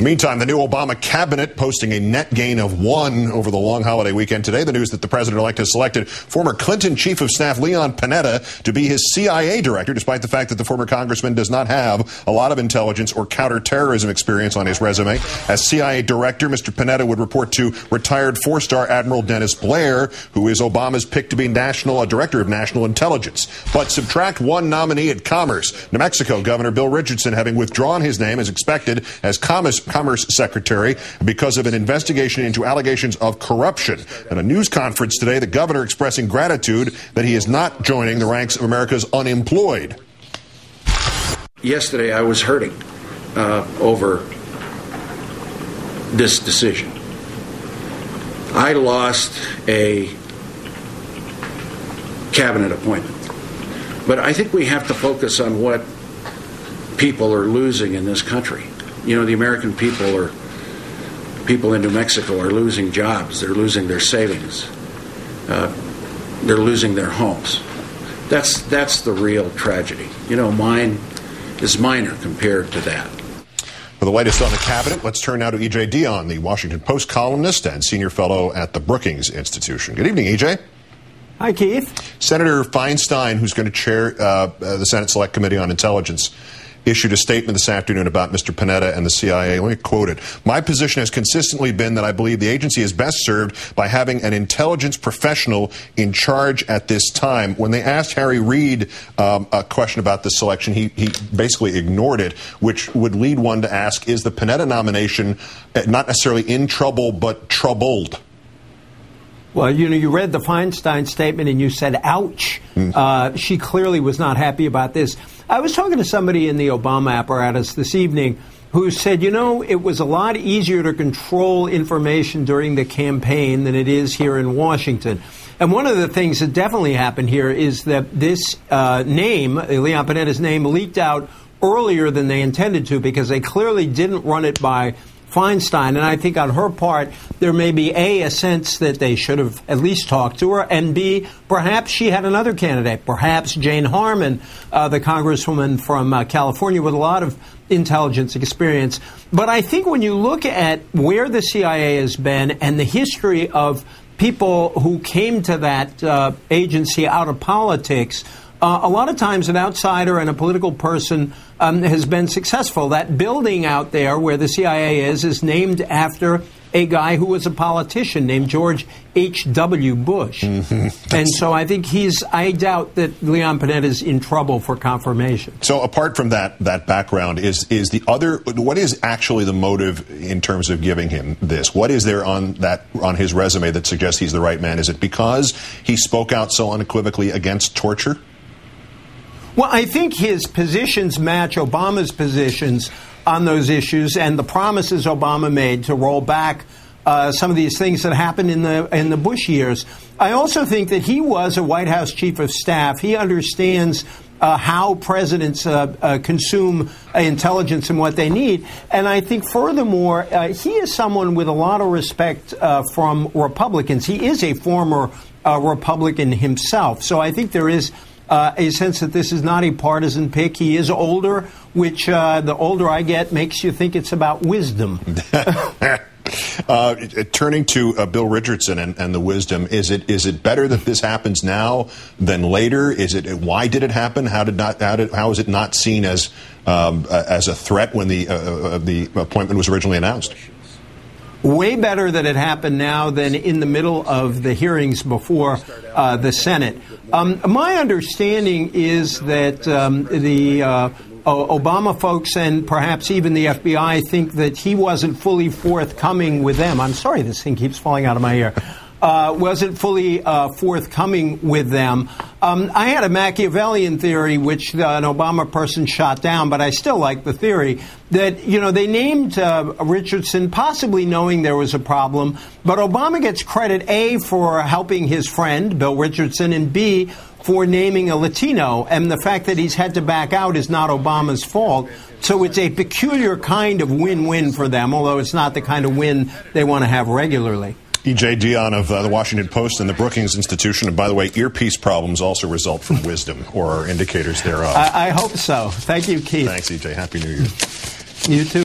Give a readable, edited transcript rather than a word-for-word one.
Meantime, the new Obama cabinet posting a net gain of 1 over the long holiday weekend. Today, the news that the president-elect has selected former Clinton Chief of Staff Leon Panetta to be his CIA director, despite the fact that the former congressman does not have a lot of intelligence or counterterrorism experience on his resume. As CIA director, Mr. Panetta would report to retired four-star Admiral Dennis Blair, who is Obama's pick to be director of national intelligence. But subtract one nominee at Commerce. New Mexico Governor Bill Richardson, having withdrawn his name as expected as Commerce Secretary because of an investigation into allegations of corruption. At a news conference today, the governor expressing gratitude that he is not joining the ranks of America's unemployed. Yesterday, I was hurting over this decision. I lost a cabinet appointment, but I think we have to focus on what people are losing in this country. You know, the American people in New Mexico are losing jobs. They're losing their savings. They're losing their homes. That's the real tragedy. You know, mine is minor compared to that. For the latest on the cabinet, let's turn now to E.J. Dionne, the Washington Post columnist and senior fellow at the Brookings Institution. Good evening, E.J. Hi, Keith. Senator Feinstein, who's going to chair the Senate Select Committee on Intelligence, issued a statement this afternoon about Mr. Panetta and the CIA. Let me quote it. My position has consistently been that I believe the agency is best served by having an intelligence professional in charge at this time. When they asked Harry Reid a question about this selection, he basically ignored it, which would lead one to ask, is the Panetta nomination not necessarily in trouble, but troubled? Well, you know, you read the Feinstein statement and you said, ouch. She clearly was not happy about this. I was talking to somebody in the Obama apparatus this evening who said, you know, it was a lot easier to control information during the campaign than it is here in Washington. And one of the things that definitely happened here is that this name, Leon Panetta's name, leaked out earlier than they intended to because they clearly didn't run it by Feinstein, and I think on her part, there may be a sense that they should have at least talked to her, and B, perhaps she had another candidate, perhaps Jane Harman, the congresswoman from California with a lot of intelligence experience. But I think when you look at where the CIA has been and the history of people who came to that agency out of politics, a lot of times an outsider and a political person has been successful. That building out there where the CIA is named after a guy who was a politician named George H.W. Bush. And so I think I doubt that Leon Panetta is in trouble for confirmation. So apart from that background, what is actually the motive in terms of giving him this? What is there on his resume that suggests he's the right man? Is it because he spoke out so unequivocally against torture? Well, I think his positions match Obama's positions on those issues and the promises Obama made to roll back some of these things that happened in the Bush years. I also think that he was a White House chief of staff. He understands how presidents consume intelligence and what they need. And I think, furthermore, he is someone with a lot of respect from Republicans. He is a former Republican himself. So I think there is a sense that this is not a partisan pick. He is older, which the older I get makes you think it's about wisdom. Turning to Bill Richardson and the wisdom, is it better that this happens now than later? Why did it happen? How is it not seen as a threat when the appointment was originally announced? Way better that it happened now than in the middle of the hearings before the Senate. My understanding is that the Obama folks and perhaps even the FBI think that he wasn't fully forthcoming with them. I'm sorry, this thing keeps falling out of my ear. Wasn't fully forthcoming with them. I had a Machiavellian theory, which an Obama person shot down, but I still like the theory that, you know, they named Richardson possibly knowing there was a problem, but Obama gets credit, A, for helping his friend, Bill Richardson, and B, for naming a Latino. And the fact that he's had to back out is not Obama's fault. So it's a peculiar kind of win-win for them, although it's not the kind of win they want to have regularly. E.J. Dionne of the Washington Post and the Brookings Institution. And by the way, earpiece problems also result from wisdom or are indicators thereof. I hope so. Thank you, Keith. Thanks, E.J. Happy New Year. You too.